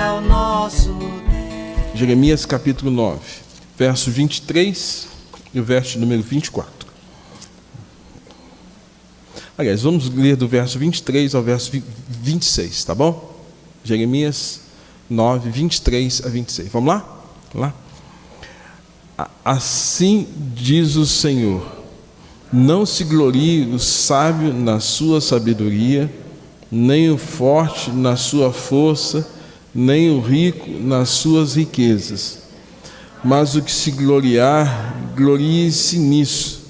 é o nosso Deus. Jeremias capítulo 9, verso 23 e o verso número 24. Aliás, vamos ler do verso 23 ao verso 26, tá bom? Jeremias 9, 23 a 26. Vamos lá? Vamos lá? Assim diz o Senhor: não se glorie o sábio na sua sabedoria, nem o forte na sua força, nem o rico nas suas riquezas. Mas o que se gloriar, glorie-se nisso,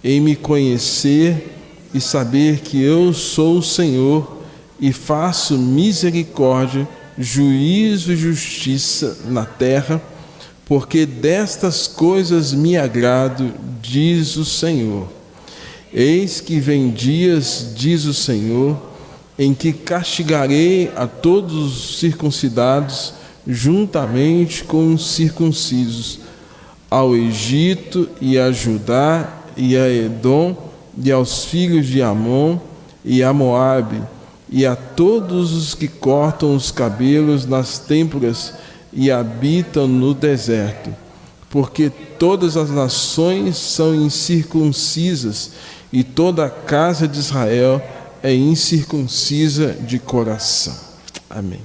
em me conhecer e saber que eu sou o Senhor, e faço misericórdia, juízo e justiça na terra, porque destas coisas me agrado, diz o Senhor. Eis que vem dias, diz o Senhor, em que castigarei a todos os circuncidados, juntamente com os circuncisos, ao Egito e a Judá e a Edom, e aos filhos de Amon e a Moabe, e a todos os que cortam os cabelos nas têmporas e habitam no deserto, porque todas as nações são incircuncisas, e toda a casa de Israel é incircuncisa de coração. Amém.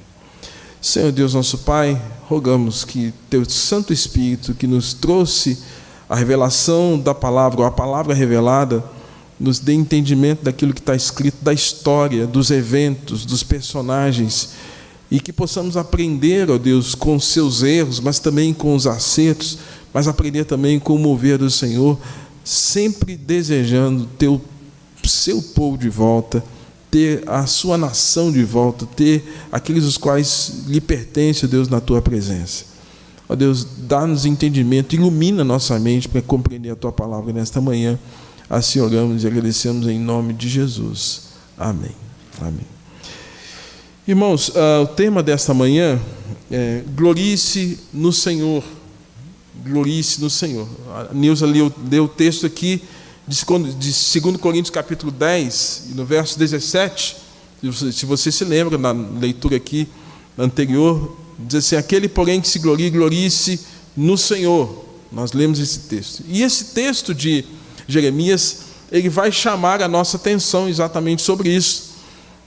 Senhor Deus nosso Pai, rogamos que Teu Santo Espírito, que nos trouxe a revelação da palavra, ou a palavra revelada, nos dê entendimento daquilo que está escrito, da história, dos eventos, dos personagens, e que possamos aprender, ó Deus, com os seus erros, mas também com os acertos, mas aprender também com o mover do Senhor, sempre desejando ter o seu povo de volta, ter a sua nação de volta, ter aqueles os quais lhe pertence, ó Deus, na Tua presença. Ó Deus, dá-nos entendimento, ilumina nossa mente para compreender a Tua palavra nesta manhã. Assim oramos e agradecemos em nome de Jesus. Amém. Amém. Irmãos, o tema desta manhã é glorie-se no Senhor. Glorie-se no Senhor. A Nilza leu o texto aqui de 2 Coríntios capítulo 10, e no verso 17, se você se lembra, na leitura aqui anterior, diz assim: aquele, porém, que se glorie, glorie-se no Senhor. Nós lemos esse texto. E esse texto de Jeremias, ele vai chamar a nossa atenção exatamente sobre isso,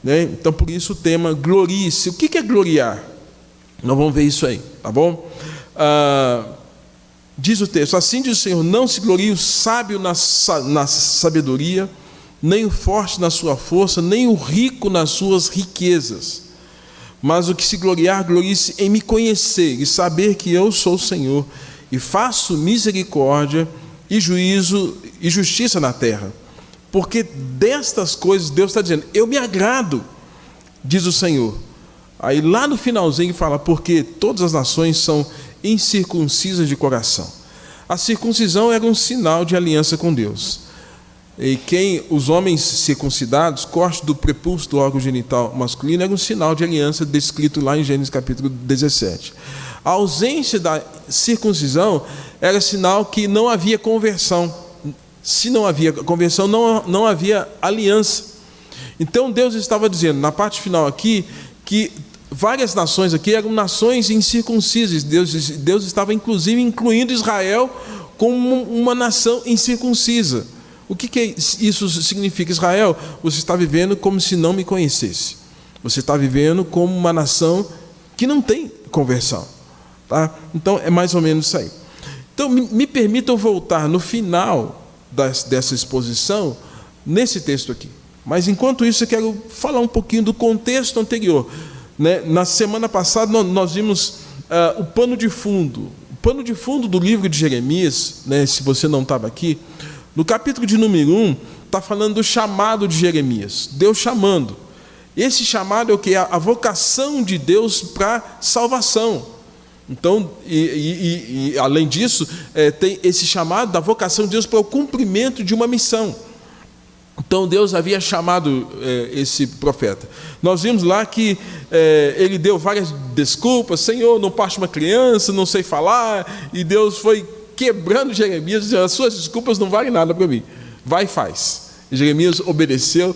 né? Então, por isso o tema glorie-se. O que é gloriar? Nós vamos ver isso aí, tá bom? Diz o texto: assim diz o Senhor: não se glorie o sábio na sabedoria, nem o forte na sua força, nem o rico nas suas riquezas. Mas o que se gloriar, glorie-se em me conhecer e saber que eu sou o Senhor, e faço misericórdia e juízo e justiça na terra. Porque destas coisas, Deus está dizendo, eu me agrado, diz o Senhor. Aí lá no finalzinho fala: porque todas as nações são incircuncisas de coração. A circuncisão era um sinal de aliança com Deus. E os homens circuncidados, corte do prepúcio do órgão genital masculino, era um sinal de aliança descrito lá em Gênesis capítulo 17. A ausência da circuncisão era sinal que não havia conversão. Se não havia conversão, não havia aliança. Então Deus estava dizendo, na parte final aqui, que várias nações aqui eram nações incircuncisas. Deus estava inclusive incluindo Israel como uma nação incircuncisa. O que isso significa? Israel, você está vivendo como se não me conhecesse. Você está vivendo como uma nação que não tem conversão. Tá? Então é mais ou menos isso aí. Então me permitam voltar no final dessa exposição nesse texto aqui. Mas enquanto isso eu quero falar um pouquinho do contexto anterior, né? Na semana passada nós vimos o pano de fundo. O pano de fundo do livro de Jeremias, né? Se você não estava aqui, no capítulo de número 1, está falando do chamado de Jeremias. Deus chamando. Esse chamado é o que? A vocação de Deus para salvação. Então, além disso, tem esse chamado da vocação de Deus para o cumprimento de uma missão. Então, Deus havia chamado esse profeta. Nós vimos lá que ele deu várias desculpas. Senhor, não parte uma criança, não sei falar. E Deus foi quebrando Jeremias, dizendo: as suas desculpas não valem nada para mim. Vai e faz. Jeremias obedeceu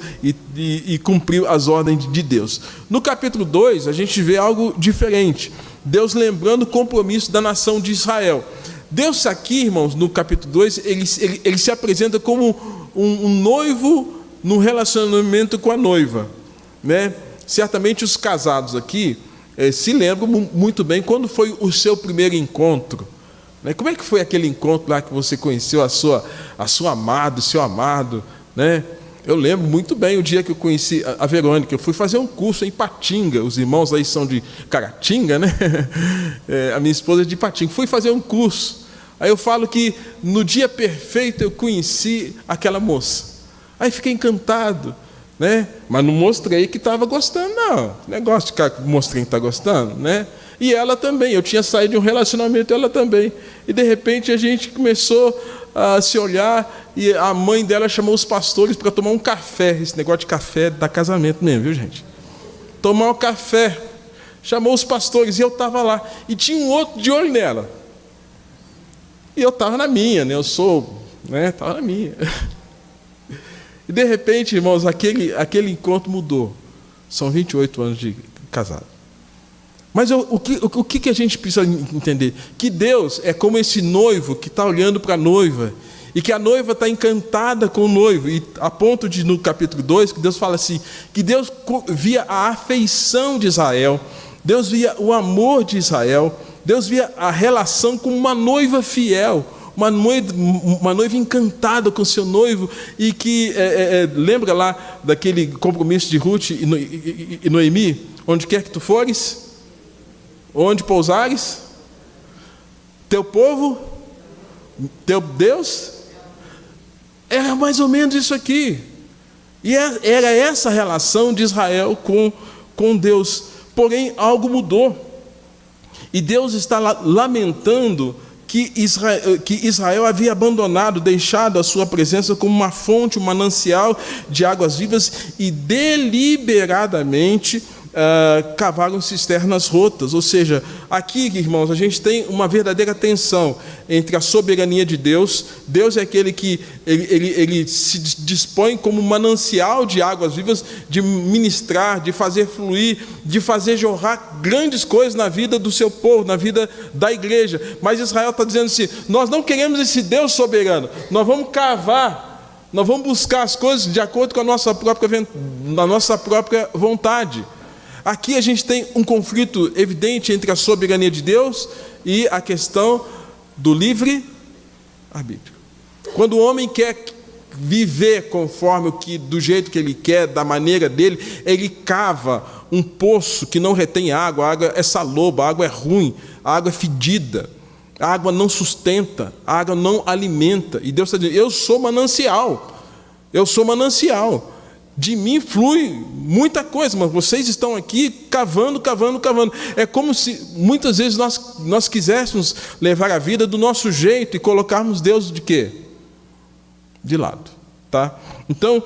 e cumpriu as ordens de Deus. No capítulo 2, a gente vê algo diferente. Deus lembrando o compromisso da nação de Israel. Deus aqui, irmãos, no capítulo 2, ele se apresenta como um noivo no relacionamento com a noiva, né? Certamente os casados aqui se lembram muito bem quando foi o seu primeiro encontro, né? Como é que foi aquele encontro lá que você conheceu a sua amada, o seu amado, né? Eu lembro muito bem o dia que eu conheci a Verônica. Eu fui fazer um curso em Ipatinga. Os irmãos aí são de Caratinga, né? A minha esposa é de Ipatinga. Fui fazer um curso. Aí eu falo que no dia perfeito eu conheci aquela moça. Aí fiquei encantado, né? Mas não mostrei que estava gostando, não. Negócio de ficar mostrando que está gostando, né? E ela também. Eu tinha saído de um relacionamento, ela também. E de repente a gente começou a se olhar, e a mãe dela chamou os pastores para tomar um café. Esse negócio de café dá casamento mesmo, viu, gente? Tomar um café. Chamou os pastores e eu estava lá. E tinha um outro de olho nela. E eu estava na minha, né? Eu sou, né? Estava na minha. E de repente, irmãos, aquele encontro mudou. São 28 anos de casado. Mas o que a gente precisa entender? Que Deus é como esse noivo que está olhando para a noiva, e que a noiva está encantada com o noivo, e a ponto de, no capítulo 2, que Deus fala assim, que Deus via a afeição de Israel, Deus via o amor de Israel, Deus via a relação com uma noiva fiel, uma noiva encantada com seu noivo, e que, lembra lá daquele compromisso de Ruth e Noemi, onde quer que tu fores, onde pousares, teu povo, teu Deus, era mais ou menos isso aqui. E era essa relação de Israel com Deus. Porém, algo mudou. E Deus está lamentando que Israel havia abandonado, deixado a sua presença como uma fonte, um manancial de águas vivas, e deliberadamente cavaram cisternas rotas. Ou seja, aqui, irmãos, a gente tem uma verdadeira tensão entre a soberania de Deus. Deus é aquele que ele se dispõe como manancial de águas vivas, de ministrar, de fazer fluir, de fazer jorrar grandes coisas na vida do seu povo, na vida da igreja. Mas Israel está dizendo assim: nós não queremos esse Deus soberano, nós vamos cavar, nós vamos buscar as coisas de acordo com a nossa própria vontade. Aqui a gente tem um conflito evidente entre a soberania de Deus e a questão do livre-arbítrio. Quando o homem quer viver conforme do jeito que ele quer, da maneira dele, ele cava um poço que não retém água, a água é saloba, a água é ruim, a água é fedida, a água não sustenta, a água não alimenta. E Deus está dizendo: eu sou manancial, de mim flui muita coisa, mas vocês estão aqui cavando. É como se muitas vezes nós quiséssemos levar a vida do nosso jeito e colocarmos Deus de quê? De lado, tá? Então,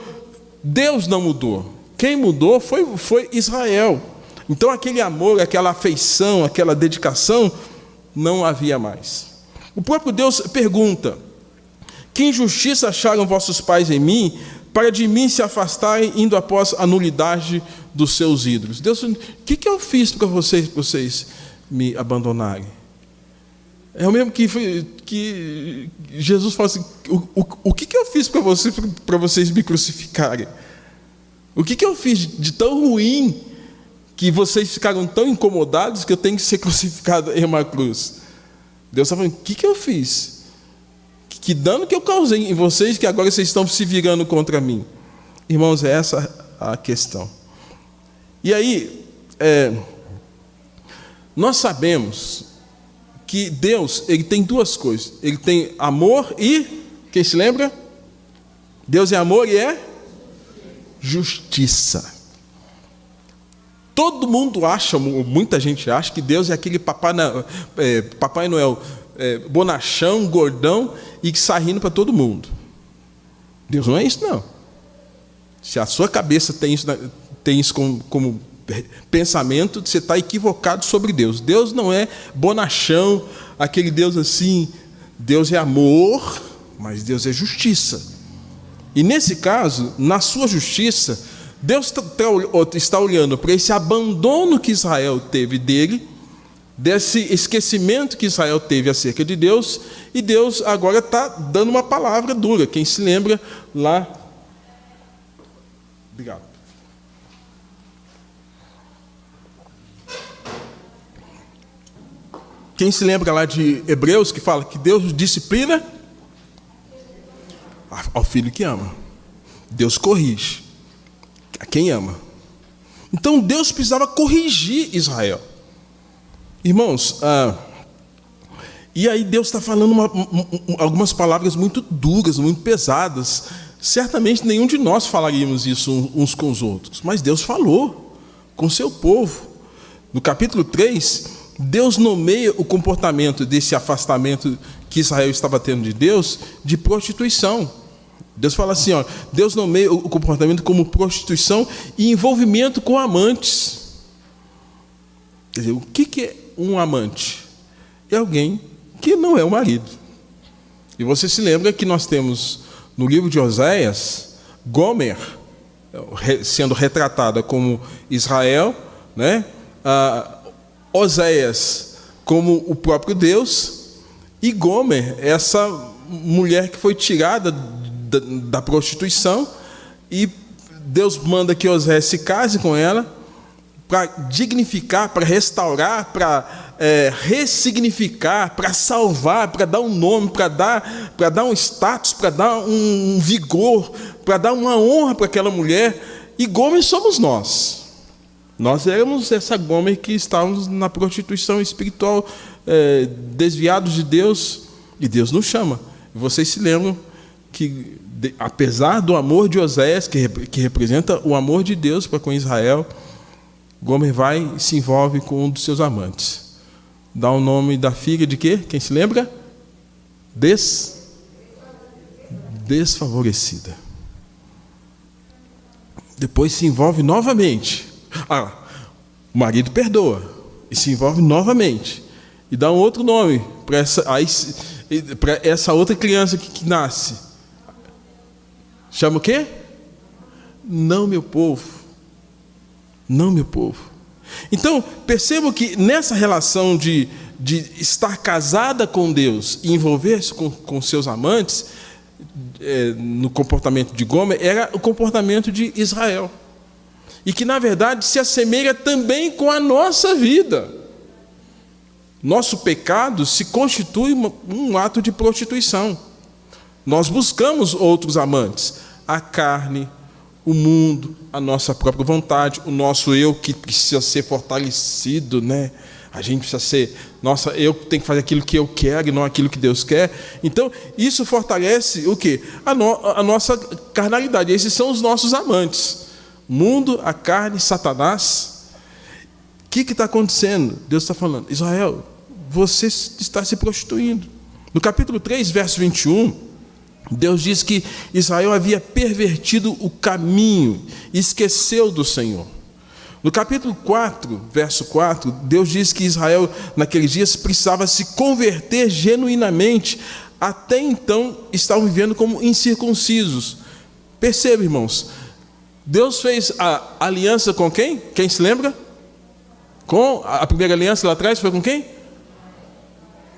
Deus não mudou. Quem mudou foi Israel. Então, aquele amor, aquela afeição, aquela dedicação, não havia mais. O próprio Deus pergunta: que injustiça acharam vossos pais em mim, para de mim se afastarem, indo após a nulidade dos seus ídolos? Deus, o que eu fiz para vocês me abandonarem? É o mesmo que Jesus fala assim: o que eu fiz para vocês me crucificarem? O que eu fiz de tão ruim que vocês ficaram tão incomodados que eu tenho que ser crucificado em uma cruz? Deus está falando: o que eu fiz? Que dano que eu causei em vocês, que agora vocês estão se virando contra mim? Irmãos, é essa a questão. E aí, nós sabemos que Deus, ele tem duas coisas. Ele tem amor e, quem se lembra? Deus é amor e é justiça. Todo mundo acha, muita gente acha, que Deus é aquele Papai Noel bonachão, gordão, e que sai rindo para todo mundo. Deus não é isso, não. Se a sua cabeça tem isso como pensamento, você está equivocado sobre Deus. Deus não é bonachão, aquele Deus assim. Deus é amor, mas Deus é justiça. E nesse caso, na sua justiça, Deus está olhando para esse abandono que Israel teve dele, desse esquecimento que Israel teve acerca de Deus, e Deus agora está dando uma palavra dura. Quem se lembra lá... Obrigado. Quem se lembra lá de Hebreus, que fala que Deus disciplina ao filho que ama. Deus corrige a quem ama. Então Deus precisava corrigir Israel. Irmãos, e aí Deus está falando algumas palavras muito duras, muito pesadas. Certamente nenhum de nós falaríamos isso uns com os outros, mas Deus falou com seu povo. No capítulo 3, Deus nomeia o comportamento desse afastamento que Israel estava tendo de Deus de prostituição. Deus fala assim, Deus nomeia o comportamento como prostituição e envolvimento com amantes. Quer dizer, o que é um amante? É alguém que não é o marido. E você se lembra que nós temos no livro de Oséias, Gomer sendo retratada como Israel, né? Oséias como o próprio Deus, e Gomer, essa mulher que foi tirada da prostituição, e Deus manda que Oséias se case com ela para dignificar, para restaurar, para ressignificar, para salvar, para dar um nome, para dar um status, para dar um vigor, para dar uma honra para aquela mulher. E Gomer somos nós. Nós éramos essa Gomer que estávamos na prostituição espiritual, desviados de Deus, e Deus nos chama. Vocês se lembram que, apesar do amor de Oséias, que representa o amor de Deus para com Israel, Gomer vai e se envolve com um dos seus amantes. Dá o nome da filha de quê? Quem se lembra? Desfavorecida. Depois se envolve novamente. O marido perdoa e se envolve novamente e dá um outro nome para essa outra criança que nasce. Chama o quê? Não meu povo. Não meu povo. Então percebo que nessa relação de estar casada com Deus e envolver-se com seus amantes, no comportamento de Gomer, era o comportamento de Israel. E que, na verdade, se assemelha também com a nossa vida. Nosso pecado se constitui um ato de prostituição. Nós buscamos outros amantes. A carne, o mundo, a nossa própria vontade, o nosso eu que precisa ser fortalecido, né? A gente precisa ser, eu tenho que fazer aquilo que eu quero e não aquilo que Deus quer. Então, isso fortalece o quê? A nossa carnalidade. Esses são os nossos amantes. Mundo, a carne, Satanás. O que está acontecendo? Deus está falando, Israel, você está se prostituindo. No capítulo 3, verso 21, Deus diz que Israel havia pervertido o caminho, esqueceu do Senhor. No capítulo 4, verso 4, Deus diz que Israel, naqueles dias, precisava se converter genuinamente. Até então, estavam vivendo como incircuncisos. Perceba, irmãos, Deus fez a aliança com quem? Quem se lembra? Com a primeira aliança lá atrás foi com quem?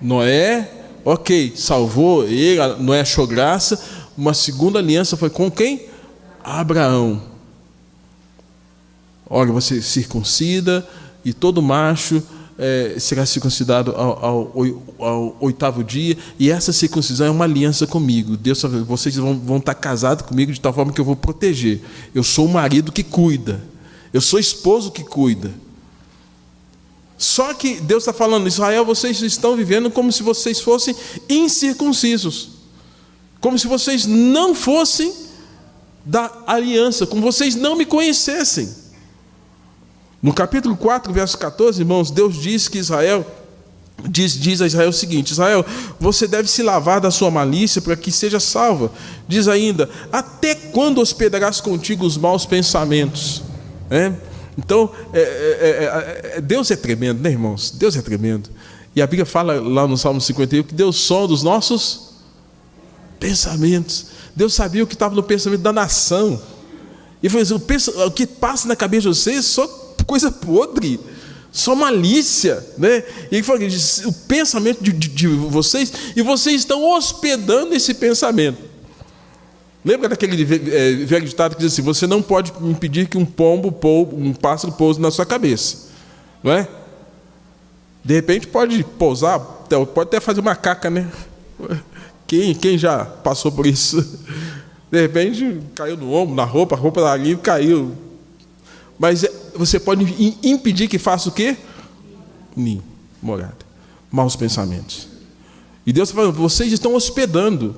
Noé. Ok, salvou ele, Noé achou graça. Uma segunda aliança foi com quem? Abraão. Olha, você circuncida e todo macho será circuncidado ao 8º dia, e essa circuncisão é uma aliança comigo. Deus, vocês vão estar casados comigo de tal forma que eu vou proteger. Eu sou o marido que cuida, eu sou o esposo que cuida. Só que Deus está falando, Israel, vocês estão vivendo como se vocês fossem incircuncisos, como se vocês não fossem da aliança, como vocês não me conhecessem. No capítulo 4, verso 14, irmãos, Deus diz que Israel, diz a Israel o seguinte: Israel, você deve se lavar da sua malícia para que seja salva. Diz ainda, até quando hospedarás contigo os maus pensamentos? Então, Deus é tremendo, né, irmãos? Deus é tremendo. E a Bíblia fala lá no Salmo 51 que Deus sonda os nossos Pensamentos. Deus sabia o que estava no pensamento da nação. E falou assim, o que passa na cabeça de vocês é só coisa podre, só malícia, né? E ele falou o pensamento de vocês, e vocês estão hospedando esse pensamento. Lembra daquele velho ditado que diz assim, você não pode impedir que um pássaro pouse na sua cabeça, não é? De repente pode pousar, pode até fazer uma caca, né? Quem já passou por isso? De repente caiu no ombro, na roupa, a roupa da ali caiu. Mas você pode impedir que faça o quê? Morada. Maus pensamentos. E Deus está falando, vocês estão hospedando.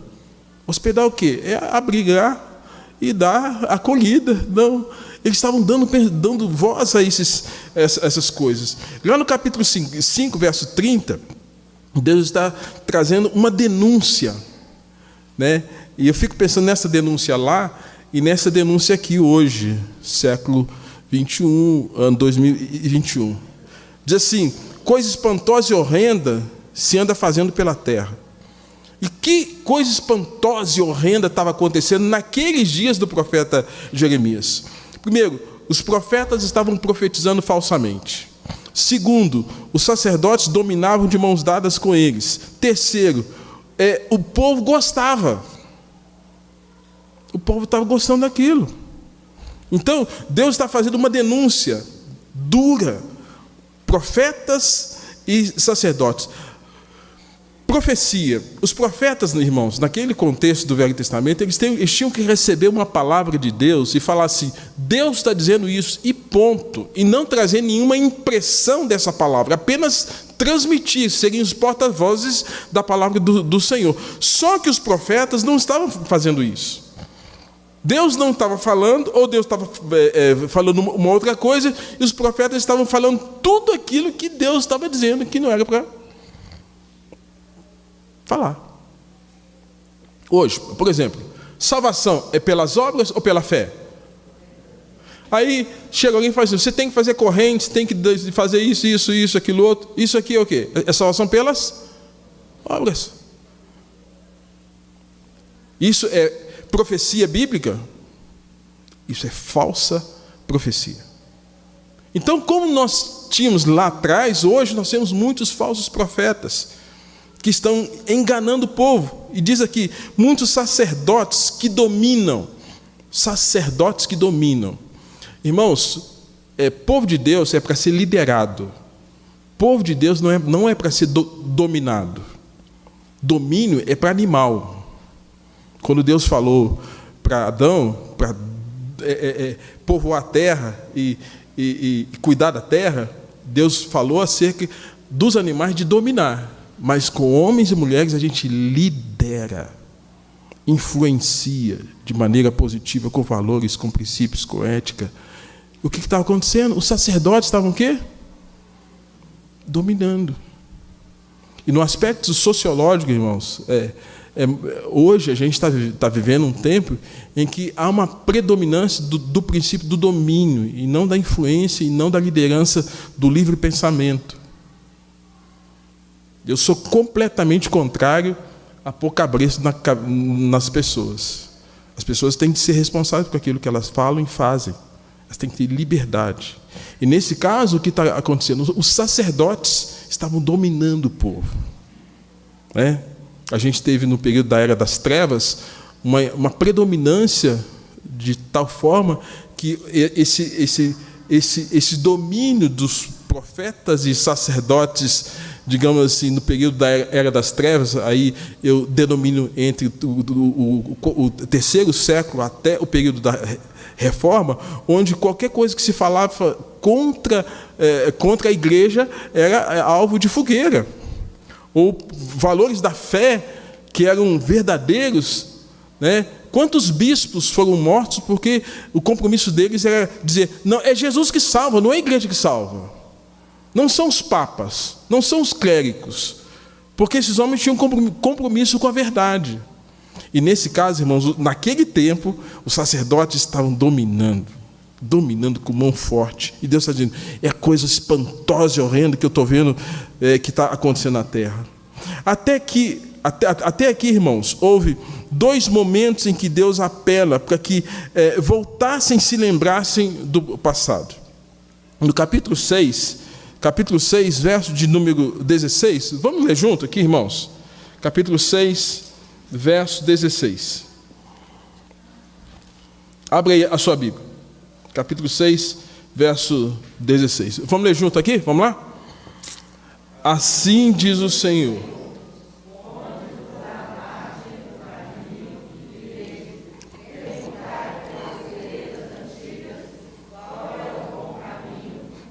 Hospedar o quê? É abrigar e dar acolhida. Não. Eles estavam dando voz a essas coisas. Lá no capítulo 5, verso 30, Deus está trazendo uma denúncia, né? E eu fico pensando nessa denúncia lá e nessa denúncia aqui hoje, século 21, ano 2021. Diz assim, coisa espantosa e horrenda se anda fazendo pela terra. E que coisa espantosa e horrenda estava acontecendo naqueles dias do profeta Jeremias. Primeiro, os profetas estavam profetizando falsamente. Segundo, os sacerdotes dominavam de mãos dadas com eles. Terceiro, o povo gostava. O povo estava gostando daquilo. Então, Deus está fazendo uma denúncia dura. Profetas e sacerdotes. Profecia. Os profetas, irmãos, naquele contexto do Velho Testamento, eles tinham que receber uma palavra de Deus e falar assim, Deus está dizendo isso, e ponto. E não trazer nenhuma impressão dessa palavra, apenas transmitir, seriam os porta-vozes da palavra do Senhor. Só que os profetas não estavam fazendo isso. Deus não estava falando, ou Deus estava falando uma outra coisa, e os profetas estavam falando tudo aquilo que Deus estava dizendo, que não era para falar. Hoje, por exemplo, salvação é pelas obras ou pela fé? Aí chega alguém e fala assim, você tem que fazer correntes, tem que fazer isso, aquilo outro. Isso aqui é o quê? É salvação pelas obras. Isso é profecia bíblica? Isso é falsa profecia. Então, como nós tínhamos lá atrás, hoje nós temos muitos falsos profetas que estão enganando o povo. E diz aqui, muitos sacerdotes que dominam. Sacerdotes que dominam. Irmãos, povo de Deus é para ser liderado. Povo de Deus não é para ser dominado. Domínio é para animal. Quando Deus falou para Adão, para povoar a terra e cuidar da terra, Deus falou acerca dos animais de dominar. Mas com homens e mulheres a gente lidera, influencia de maneira positiva, com valores, com princípios, com ética. O que estava acontecendo? Os sacerdotes estavam o quê? Dominando. E no aspecto sociológico, irmãos, hoje a gente está vivendo um tempo em que há uma predominância do princípio do domínio, e não da influência, e não da liderança do livre pensamento. Eu sou completamente contrário a pôr cabresto nas pessoas. As pessoas têm que ser responsáveis por aquilo que elas falam e fazem. Elas têm que ter liberdade. E nesse caso, o que está acontecendo? Os sacerdotes estavam dominando o povo. A gente teve no período da Era das Trevas uma predominância de tal forma que esse domínio dos profetas e sacerdotes, digamos assim, no período da Era das Trevas, aí eu denomino entre o terceiro século até o período da Reforma, onde qualquer coisa que se falava contra a igreja era alvo de fogueira. Ou valores da fé que eram verdadeiros, né? Quantos bispos foram mortos porque o compromisso deles era dizer, não, é Jesus que salva, não é a igreja que salva. Não são os papas, não são os clérigos, porque esses homens tinham compromisso com a verdade. E nesse caso, irmãos, naquele tempo, os sacerdotes estavam dominando com mão forte. E Deus está dizendo, é coisa espantosa e horrenda que eu estou vendo que está acontecendo na terra. Até aqui, irmãos, houve dois momentos em que Deus apela para que voltassem, se lembrassem do passado. No capítulo 6, verso de número 16, vamos ler junto aqui, irmãos? Capítulo 6, verso 16. Abre aí a sua Bíblia. Capítulo 6, verso 16. Vamos ler junto aqui? Vamos lá? Assim diz o Senhor: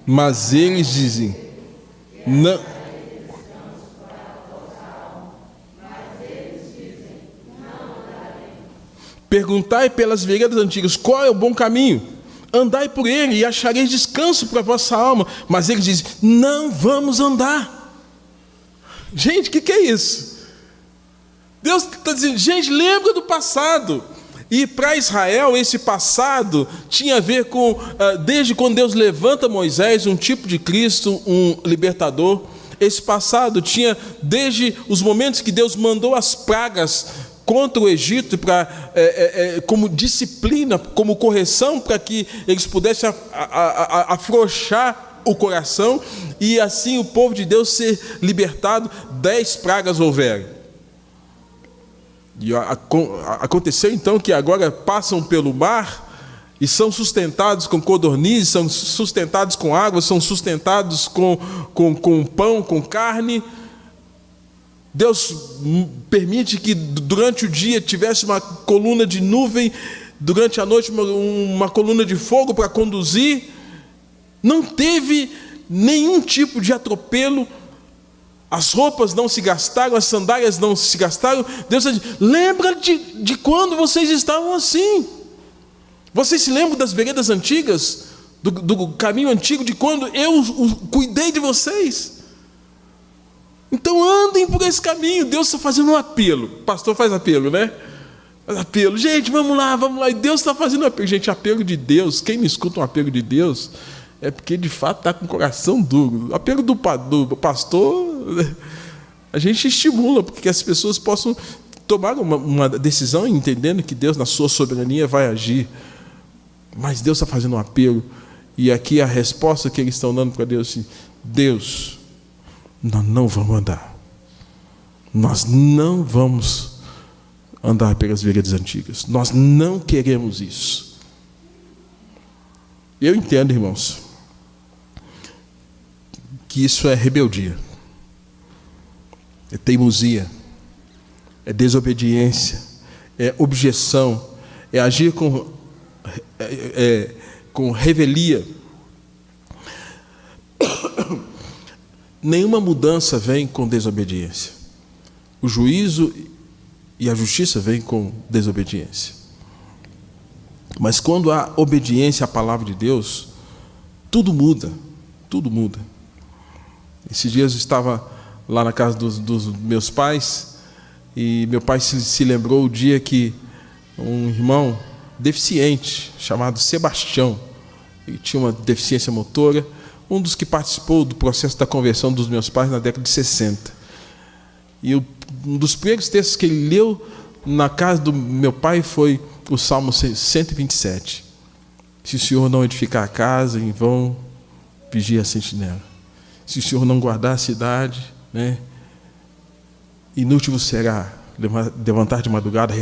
mas eles dizem, não. Perguntai pelas veredas antigas, qual é o bom caminho? Andai por ele e achareis descanso para a vossa alma. Mas eles dizem, não vamos andar. Gente, o que é isso? Deus está dizendo, gente, lembra do passado. E para Israel, esse passado tinha a ver com, desde quando Deus levanta Moisés, um tipo de Cristo, um libertador. Esse passado tinha, desde os momentos que Deus mandou as pragas contra o Egito, como disciplina, como correção, para que eles pudessem afrouxar o coração, e assim o povo de Deus ser libertado. 10 pragas houveram. E aconteceu então que agora passam pelo mar e são sustentados com codornizes, são sustentados com água, são sustentados com pão, com carne. Deus permite que durante o dia tivesse uma coluna de nuvem, durante a noite uma coluna de fogo para conduzir. Não teve nenhum tipo de atropelo. As roupas não se gastaram, as sandálias não se gastaram. Deus diz, lembra de quando vocês estavam assim. Vocês se lembram das veredas antigas, do caminho antigo, de quando eu cuidei de vocês? Então andem por esse caminho. Deus está fazendo um apelo. O pastor faz apelo, né? Faz apelo. Gente, vamos lá. E Deus está fazendo um apelo. Gente, apelo de Deus. Quem não escuta um apelo de Deus é porque de fato está com o coração duro. O apelo do pastor, a gente estimula, porque as pessoas possam tomar uma decisão entendendo que Deus, na sua soberania, vai agir. Mas Deus está fazendo um apelo. E aqui a resposta que eles estão dando para Deus é assim, Deus, nós não vamos andar. Nós não vamos andar pelas veredas antigas. Nós não queremos isso. Eu entendo, irmãos, que isso é rebeldia, é teimosia, é desobediência, é objeção, é agir com revelia. Nenhuma mudança vem com desobediência. O juízo e a justiça vêm com desobediência. Mas quando há obediência à palavra de Deus, tudo muda, tudo muda. Esses dias eu estava lá na casa dos meus pais, e meu pai se lembrou o dia que um irmão deficiente, chamado Sebastião, ele tinha uma deficiência motora, um dos que participou do processo da conversão dos meus pais na década de 60. E um dos primeiros textos que ele leu na casa do meu pai foi o Salmo 127. Se o Senhor não edificar a casa, em vão vigia a sentinela. Se o Senhor não guardar a cidade, inútil será levantar de madrugada,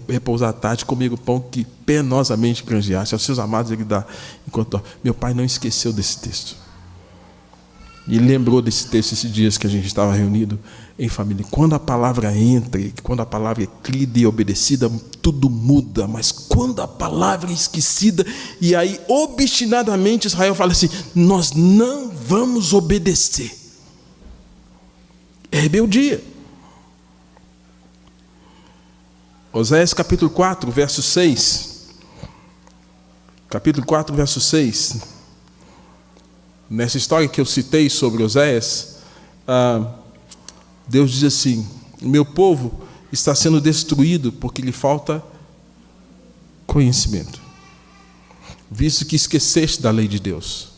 repousar à tarde, comer o pão que penosamente granjeaste. Aos seus amados ele dá enquanto dorme. Meu pai não esqueceu desse texto. E lembrou desse texto esses dias que a gente estava reunido em família. Quando a palavra entra, quando a palavra é crida e obedecida, tudo muda. Mas quando a palavra é esquecida, e aí obstinadamente Israel fala assim, nós não vamos obedecer. É rebeldia. Oséias capítulo 4, verso 6. Capítulo 4, verso 6. Nessa história que eu citei sobre Oséias, Deus diz assim, o meu povo está sendo destruído porque lhe falta conhecimento, visto que esqueceste da lei de Deus.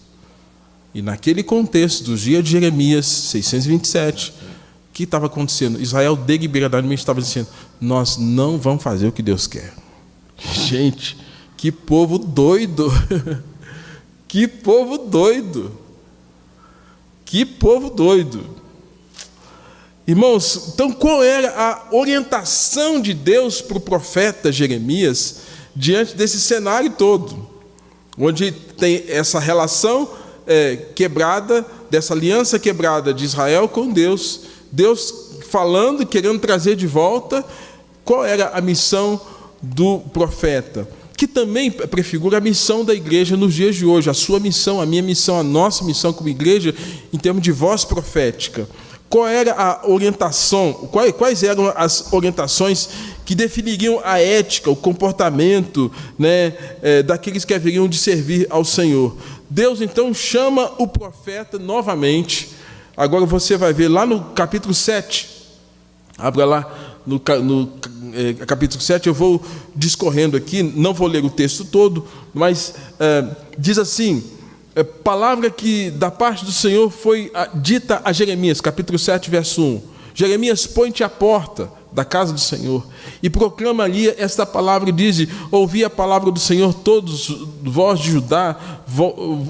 E naquele contexto, dos dias de Jeremias 627, que estava acontecendo? Israel deliberadamente estava dizendo: nós não vamos fazer o que Deus quer. Gente, que povo doido! Que povo doido! Que povo doido! Irmãos, então qual era a orientação de Deus para o profeta Jeremias diante desse cenário todo? Onde tem essa relação quebrada, dessa aliança quebrada de Israel com Deus, Deus falando, querendo trazer de volta. Qual era a missão do profeta? Que também prefigura a missão da igreja nos dias de hoje, a sua missão, a minha missão, a nossa missão como igreja, em termos de voz profética. Qual era a orientação, quais eram as orientações que definiriam a ética, o comportamento, né, daqueles que haveriam de servir ao Senhor? Deus, então, chama o profeta novamente. Agora você vai ver lá no capítulo 7. Abra lá no capítulo 7, eu vou discorrendo aqui, não vou ler o texto todo, mas diz assim: palavra que da parte do Senhor foi dita a Jeremias, capítulo 7, verso 1. Jeremias, põe-te à porta da casa do Senhor e proclama ali esta palavra, e diz: ouvi a palavra do Senhor, todos vós de Judá,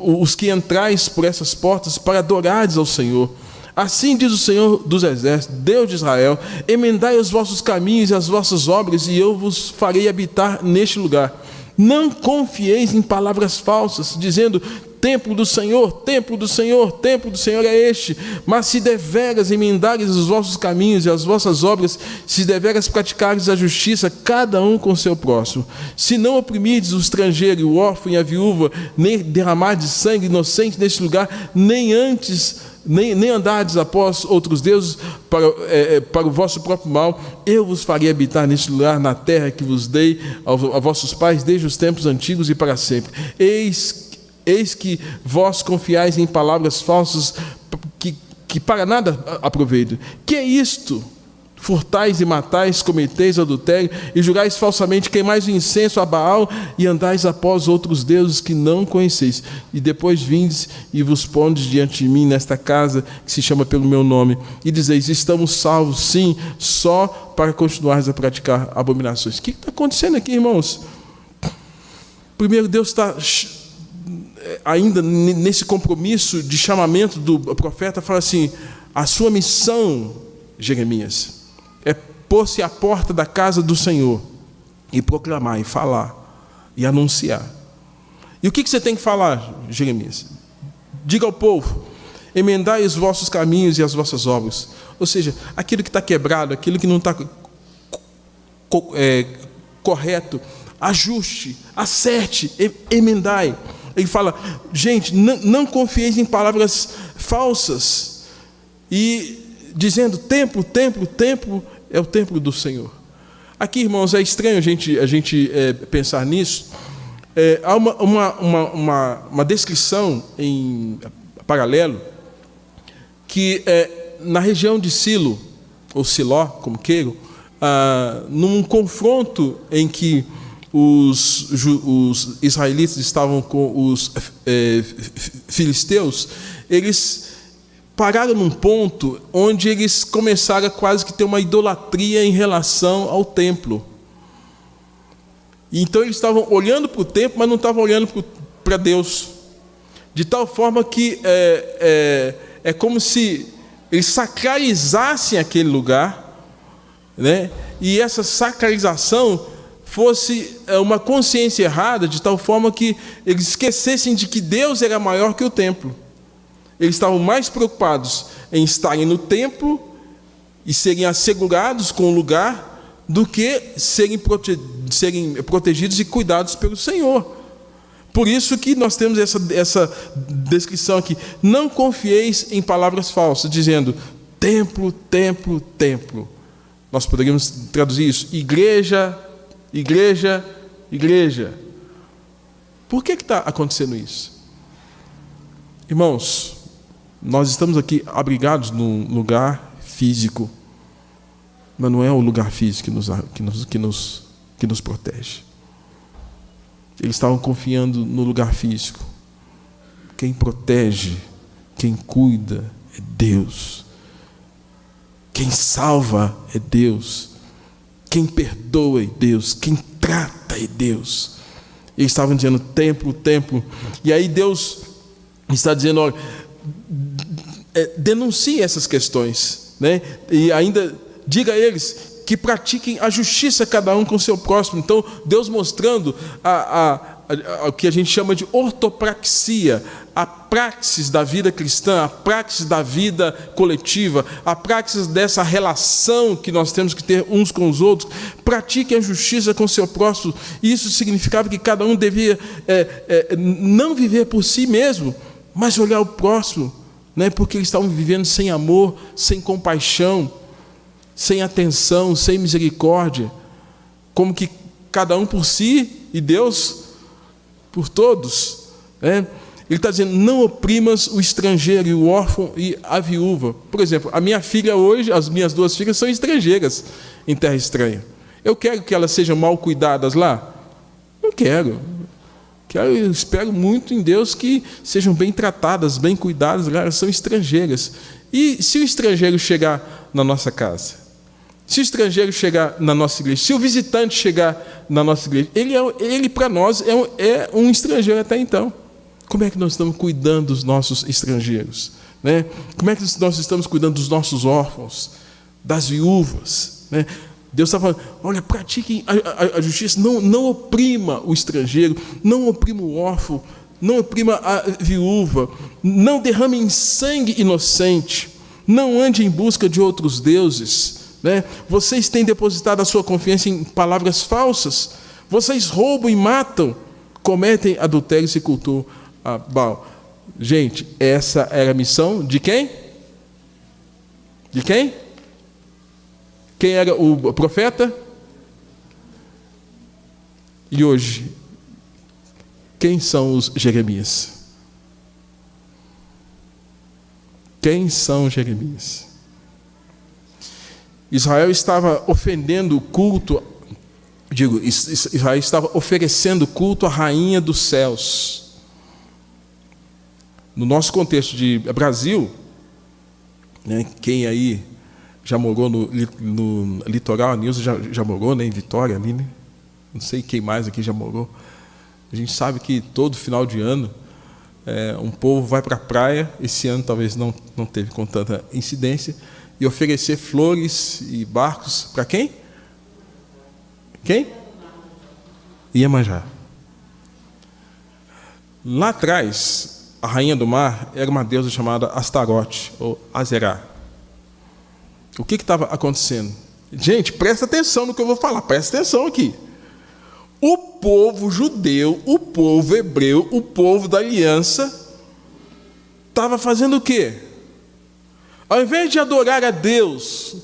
os que entrais por essas portas para adorares ao Senhor. Assim diz o Senhor dos Exércitos, Deus de Israel: emendai os vossos caminhos e as vossas obras, e eu vos farei habitar neste lugar. Não confieis em palavras falsas, dizendo: templo do Senhor, templo do Senhor, templo do Senhor é este. Mas se deveras emendares os vossos caminhos e as vossas obras, se deveras praticares a justiça, cada um com seu próximo, se não oprimirdes o estrangeiro, o órfão e a viúva, nem derramardes sangue inocente neste lugar, nem andardes após outros deuses para o vosso próprio mal, eu vos farei habitar neste lugar, na terra que vos dei a vossos pais desde os tempos antigos e para sempre. Eis que vós confiais em palavras falsas que para nada aproveitam. Que é isto? Furtais e matais, cometeis adultério e jurais falsamente, queimais o incenso a Baal e andais após outros deuses que não conheceis. E depois vindes e vos pondes diante de mim nesta casa que se chama pelo meu nome e dizeis: estamos salvos, sim, só para continuares a praticar abominações. O que está acontecendo aqui, irmãos? Primeiro, Deus está ainda nesse compromisso de chamamento do profeta, fala assim: a sua missão, Jeremias, é pôr-se à porta da casa do Senhor e proclamar, e falar, e anunciar. E o que você tem que falar, Jeremias? Diga ao povo: emendai os vossos caminhos e as vossas obras. Ou seja, aquilo que está quebrado, aquilo que não está correto, ajuste, acerte, emendai. Ele fala: gente, não confieis em palavras falsas, e dizendo: templo, templo, templo é o templo do Senhor. Aqui, irmãos, é estranho a gente pensar nisso. Há uma descrição em paralelo que na região de Silo, ou Siló, como queiram, num confronto em que os israelitas estavam com os filisteus, eles pararam num ponto onde eles começaram a quase que ter uma idolatria em relação ao templo. Então eles estavam olhando para o templo, mas não estavam olhando para Deus, de tal forma que é como se eles sacralizassem aquele lugar, né? E essa sacralização fosse uma consciência errada, de tal forma que eles esquecessem de que Deus era maior que o templo. Eles estavam mais preocupados em estarem no templo e serem assegurados com o lugar do que serem protegidos e cuidados pelo Senhor. Por isso que nós temos essa descrição aqui: não confieis em palavras falsas, dizendo templo, templo, templo. Nós poderíamos traduzir isso: igreja, igreja, igreja. Por que está acontecendo isso? Irmãos, nós estamos aqui abrigados num lugar físico, mas não é o lugar físico que nos protege. Eles estavam confiando no lugar físico. Quem protege, quem cuida é Deus. Quem salva é Deus. Quem perdoa é Deus. Quem trata é Deus. Eles estavam dizendo templo, templo. E aí Deus está dizendo, olha, denuncie essas questões, né? E ainda diga a eles que pratiquem a justiça cada um com o seu próximo. Então Deus mostrando o que a gente chama de ortopraxia, a praxis da vida cristã, a praxis da vida coletiva, a praxis dessa relação que nós temos que ter uns com os outros. Pratiquem a justiça com o seu próximo. Isso significava que cada um devia não viver por si mesmo, mas olhar o próximo, né? Porque eles estavam vivendo sem amor, sem compaixão, sem atenção, sem misericórdia, como que cada um por si e Deus por todos, né? Ele está dizendo, não oprimas o estrangeiro e o órfão e a viúva. Por exemplo, a minha filha hoje, as minhas 2 filhas são estrangeiras em terra estranha. Eu quero que elas sejam mal cuidadas lá? Não quero. Eu espero muito em Deus que sejam bem tratadas, bem cuidadas, elas são estrangeiras. E se o estrangeiro chegar na nossa casa? Se o estrangeiro chegar na nossa igreja? Se o visitante chegar na nossa igreja? Ele para nós, é um estrangeiro até então. Como é que nós estamos cuidando dos nossos estrangeiros, né? Como é que nós estamos cuidando dos nossos órfãos, das viúvas, né? Deus está falando, olha, pratiquem a justiça, não oprima o estrangeiro, não oprima o órfão, não oprima a viúva, não derramem sangue inocente, não ande em busca de outros deuses, né? Vocês têm depositado a sua confiança em palavras falsas, vocês roubam e matam, cometem adultério e se cultuam a Baal. Gente, essa era a missão de quem? De quem? Quem era o profeta? E hoje, quem são os Jeremias? Quem são os Jeremias? Israel estava ofendendo o culto, Israel estava oferecendo culto à rainha dos céus. No nosso contexto de Brasil, né, quem aí já morou no litoral, a Nilza já morou, né, em Vitória, ali, né? Não sei quem mais aqui já morou. A gente sabe que todo final de ano um povo vai para a praia, esse ano talvez não teve com tanta incidência, e oferecer flores e barcos para quem? Quem? Iemanjá. Lá atrás, a rainha do mar era uma deusa chamada Astarote, ou Azerá. O que estava acontecendo? Gente, presta atenção no que eu vou falar, presta atenção aqui. O povo judeu, o povo hebreu, o povo da aliança, estava fazendo o quê? Ao invés de adorar a Deus,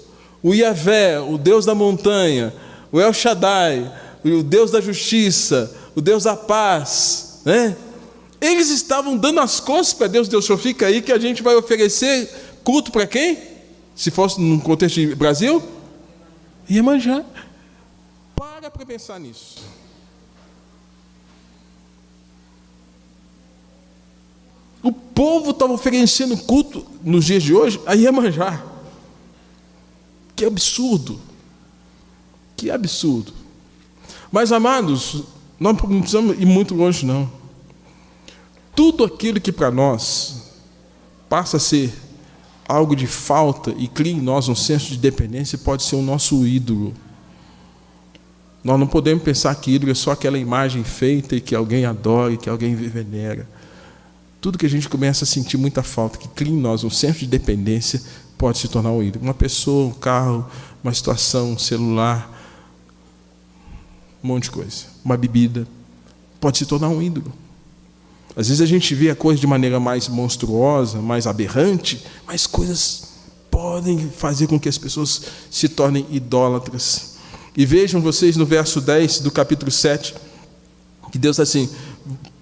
o Yahvé, o Deus da montanha, o El Shaddai, o Deus da justiça, o Deus da paz, né? Eles estavam dando as costas para Deus. Deus, só fica aí que a gente vai oferecer culto para quem? Se fosse no contexto de Brasil, Iemanjá. Para pensar nisso. O povo estava oferecendo culto nos dias de hoje a Iemanjá. Que absurdo. Que absurdo. Mas, amados, nós não precisamos ir muito longe, não. Tudo aquilo que para nós passa a ser algo de falta e cria em nós um senso de dependência pode ser o nosso ídolo. Nós não podemos pensar que ídolo é só aquela imagem feita e que alguém adora e que alguém venera. Tudo que a gente começa a sentir muita falta, que cria em nós um senso de dependência, pode se tornar um ídolo. Uma pessoa, um carro, uma situação, um celular, um monte de coisa. Uma bebida, pode se tornar um ídolo. Às vezes a gente vê a coisa de maneira mais monstruosa, mais aberrante, mas coisas podem fazer com que as pessoas se tornem idólatras. E vejam vocês no verso 10 do capítulo 7, que Deus está assim,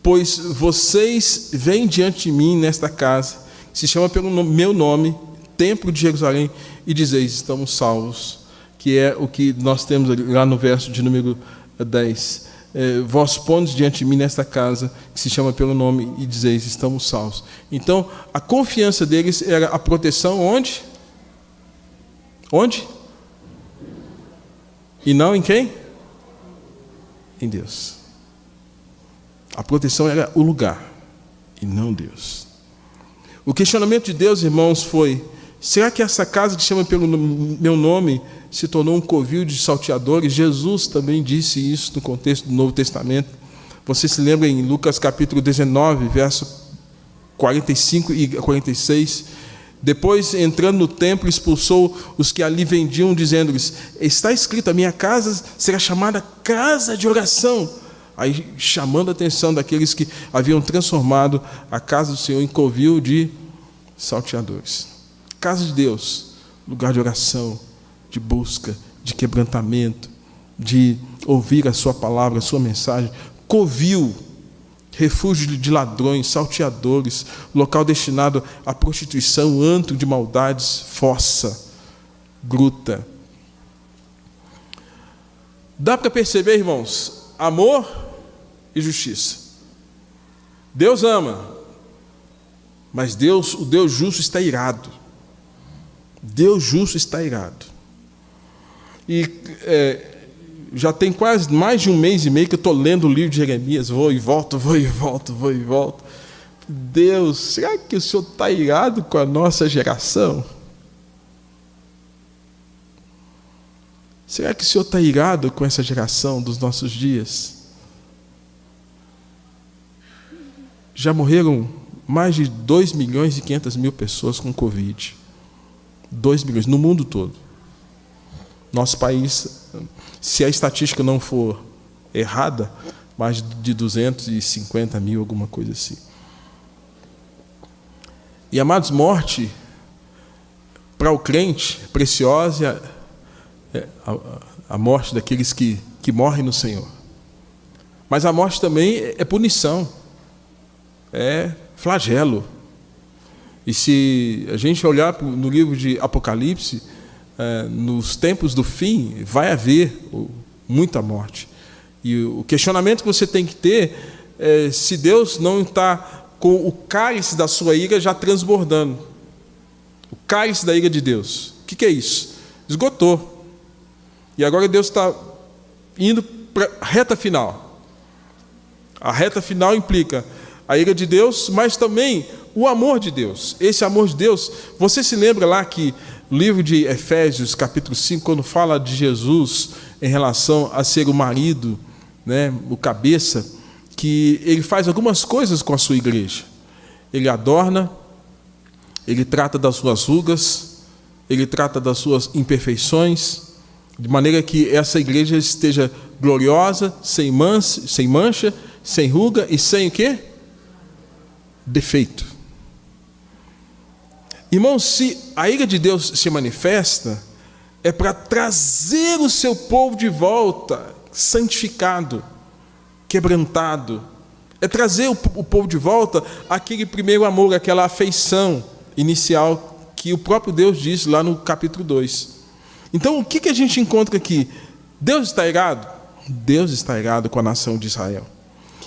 pois vocês vêm diante de mim nesta casa, que se chama pelo meu nome, Templo de Jerusalém, e dizeis, estamos salvos, que é o que nós temos lá no verso de número 10. Vós pondes diante de mim nesta casa, que se chama pelo nome, e dizeis, estamos salvos. Então, a confiança deles era a proteção onde? Onde? E não em quem? Em Deus. A proteção era o lugar, e não Deus. O questionamento de Deus, irmãos, foi: será que essa casa que chama pelo meu nome se tornou um covil de salteadores? Jesus também disse isso no contexto do Novo Testamento. Você se lembra em Lucas capítulo 19, verso 45 e 46? Depois, entrando no templo, expulsou os que ali vendiam, dizendo-lhes: está escrito, a minha casa será chamada casa de oração. Aí, chamando a atenção daqueles que haviam transformado a casa do Senhor em covil de salteadores. Casa de Deus, lugar de oração, de busca, de quebrantamento, de ouvir a sua palavra, a sua mensagem. Covil, refúgio de ladrões, salteadores, local destinado à prostituição, antro de maldades, fossa, gruta. Dá para perceber, irmãos, amor e justiça. Deus ama, mas o Deus justo está irado. Deus justo está irado. E já tem quase mais de um mês e meio que eu estou lendo o livro de Jeremias, vou e volto. Deus, será que o Senhor está irado com a nossa geração? Será que o Senhor está irado com essa geração dos nossos dias? Já morreram mais de 2.500.000 pessoas com Covid. 2 milhões, no mundo todo. Nosso país, se a estatística não for errada, mais de 250 mil, alguma coisa assim. E, amados, morte, para o crente, preciosa é a morte daqueles que morrem no Senhor. Mas a morte também é punição, é flagelo. E se a gente olhar no livro de Apocalipse, nos tempos do fim, vai haver muita morte. E o questionamento que você tem que ter é se Deus não está com o cálice da sua ira já transbordando. O cálice da ira de Deus. O que é isso? Esgotou. E agora Deus está indo para a reta final. A reta final implica a ira de Deus, mas também o amor de Deus. Esse amor de Deus, você se lembra lá que no livro de Efésios, capítulo 5, quando fala de Jesus em relação a ser o marido, né, o cabeça, que ele faz algumas coisas com a sua igreja. Ele adorna, ele trata das suas rugas, ele trata das suas imperfeições, de maneira que essa igreja esteja gloriosa, sem mancha, sem ruga e sem o quê? Defeito. Irmãos, se a ira de Deus se manifesta, é para trazer o seu povo de volta, santificado, quebrantado. É trazer o povo de volta aquele primeiro amor, aquela afeição inicial que o próprio Deus disse lá no capítulo 2. Então, o que a gente encontra aqui? Deus está irado? Deus está irado com a nação de Israel.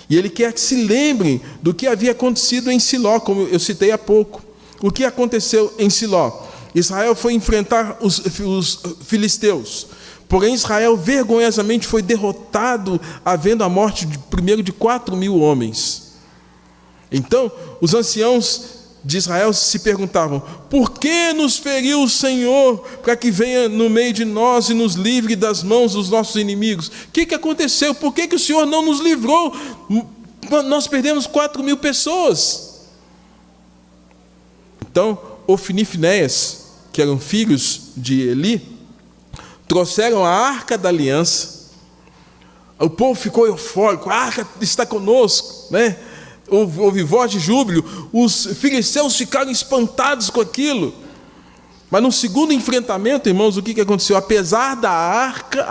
E Ele quer que se lembrem do que havia acontecido em Siló, como eu citei há pouco. O que aconteceu em Siló? Israel foi enfrentar os filisteus. Porém, Israel vergonhosamente foi derrotado, havendo a morte primeiro de 4.000 homens. Então, os anciãos de Israel se perguntavam: por que nos feriu o Senhor para que venha no meio de nós e nos livre das mãos dos nossos inimigos? O que aconteceu? Por que o Senhor não nos livrou? Nós perdemos 4.000 pessoas. Então, Ofni e Finéias, que eram filhos de Eli, trouxeram a arca da aliança. O povo ficou eufórico: a arca está conosco, né? Houve voz de júbilo. Os filisteus ficaram espantados com aquilo. Mas no segundo enfrentamento, irmãos, o que aconteceu? Apesar da arca,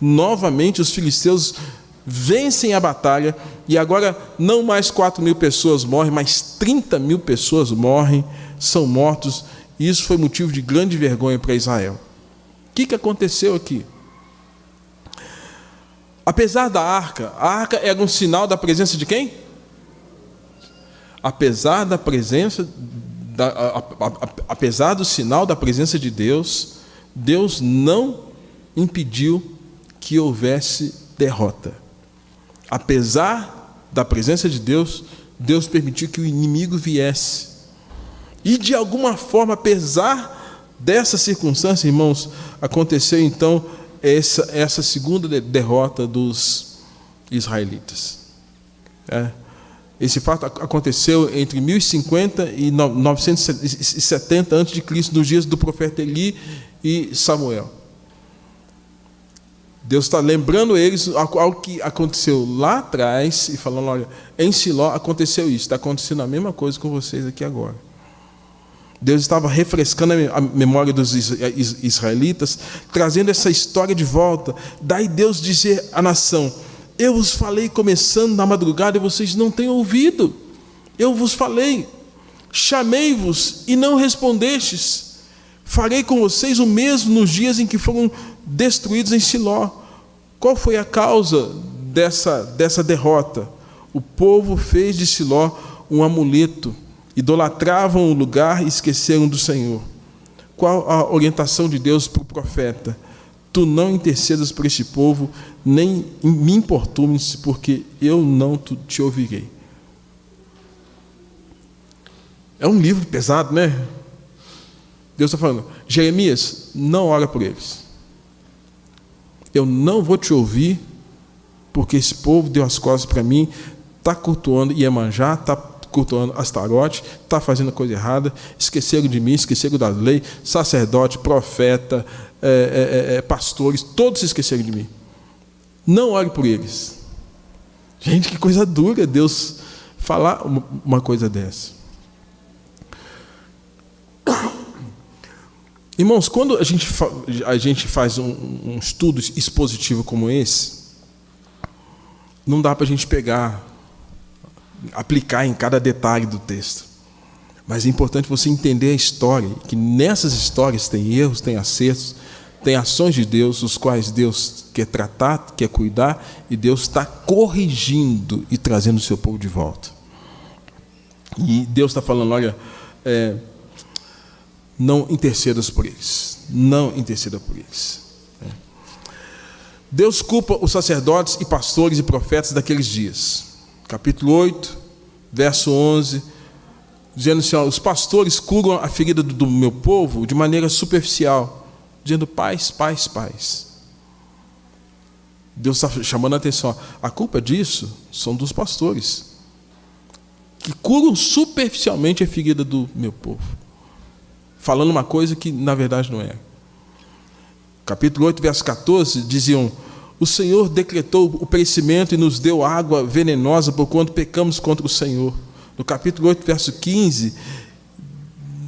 novamente os filisteus vencem a batalha, e agora não mais 4.000 pessoas morrem, mas 30.000 pessoas morrem, são mortos, e isso foi motivo de grande vergonha para Israel. O que aconteceu aqui? Apesar da arca, a arca era um sinal da presença de quem? Apesar da presença apesar do sinal da presença de Deus, Deus não impediu que houvesse derrota. Apesar da presença de Deus, Deus permitiu que o inimigo viesse. E de alguma forma, apesar dessa circunstância, irmãos, aconteceu então essa segunda derrota dos israelitas. Esse fato aconteceu entre 1050 e 970 a.C., nos dias do profeta Eli e Samuel. Deus está lembrando eles algo que aconteceu lá atrás e falando: olha, em Siló aconteceu isso, está acontecendo a mesma coisa com vocês aqui agora. Deus estava refrescando a memória dos israelitas, trazendo essa história de volta. Daí Deus dizer à nação: eu vos falei começando na madrugada e vocês não têm ouvido. Eu vos falei, chamei-vos e não respondestes. Farei com vocês o mesmo nos dias em que foram destruídos em Siló. Qual foi a causa dessa derrota? O povo fez de Siló um amuleto, idolatravam o lugar e esqueceram do Senhor. Qual a orientação de Deus para o profeta? Tu não intercedas por este povo, nem me importunes, porque eu não te ouvirei. É um livro pesado, né? Deus está falando: Jeremias, não ora por eles. Eu não vou te ouvir, porque esse povo deu as costas para mim, está cultuando Iemanjá, está cultuando Astarote, está fazendo coisa errada, esqueceram de mim, esqueceram da lei, sacerdote, profeta, pastores, todos se esqueceram de mim. Não ore por eles. Gente, que coisa dura Deus falar uma coisa dessa. Irmãos, quando a gente faz um estudo expositivo como esse, não dá para a gente aplicar em cada detalhe do texto. Mas é importante você entender a história, que nessas histórias tem erros, tem acertos, tem ações de Deus, os quais Deus quer tratar, quer cuidar, e Deus está corrigindo e trazendo o seu povo de volta. E Deus está falando: olha, não intercedas por eles. Não interceda por eles. Deus culpa os sacerdotes e pastores e profetas daqueles dias. Capítulo 8, verso 11, dizendo assim: ó, os pastores curam a ferida do meu povo de maneira superficial, dizendo paz, paz, paz. Deus está chamando a atenção. A culpa disso são dos pastores, que curam superficialmente a ferida do meu povo, falando uma coisa que na verdade não é. Capítulo 8, verso 14, diziam: o Senhor decretou o perecimento e nos deu água venenosa porquanto pecamos contra o Senhor. No capítulo 8, verso 15,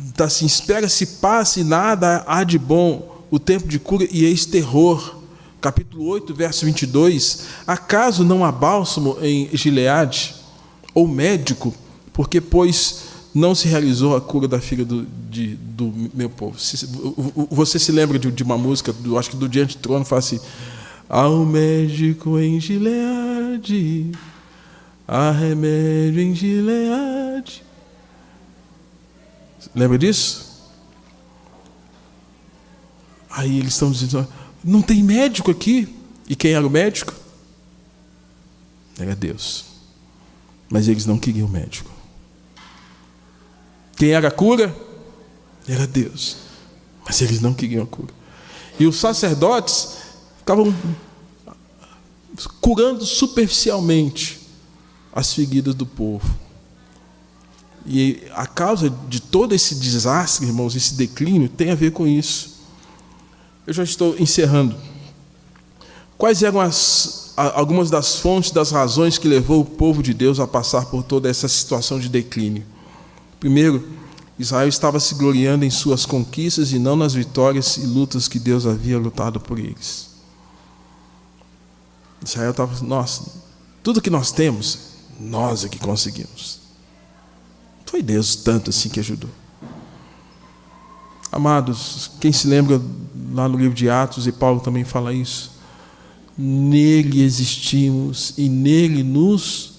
está assim: espera-se paz e nada há de bom, o tempo de cura e eis terror. Capítulo 8, verso 22, acaso não há bálsamo em Gileade, ou médico, porque pois não se realizou a cura da filha do meu povo. Você se lembra de uma música, acho que do Diante do Trono, fala assim: há um médico em Gileade, há remédio em Gileade. Lembra disso? Aí eles estão dizendo: não tem médico aqui. E quem era o médico? Era Deus. Mas eles não queriam médico. Quem era a cura? Era Deus. Mas eles não queriam a cura. E os sacerdotes ficavam curando superficialmente as feridas do povo. E a causa de todo esse desastre, irmãos, esse declínio, tem a ver com isso. Eu já estou encerrando. Quais eram algumas das fontes, das razões que levou o povo de Deus a passar por toda essa situação de declínio? Primeiro, Israel estava se gloriando em suas conquistas e não nas vitórias e lutas que Deus havia lutado por eles. Israel estava: nossa, tudo que nós temos, nós é que conseguimos. Não foi Deus tanto assim que ajudou. Amados, quem se lembra lá no livro de Atos, e Paulo também fala isso: nele existimos e nele nos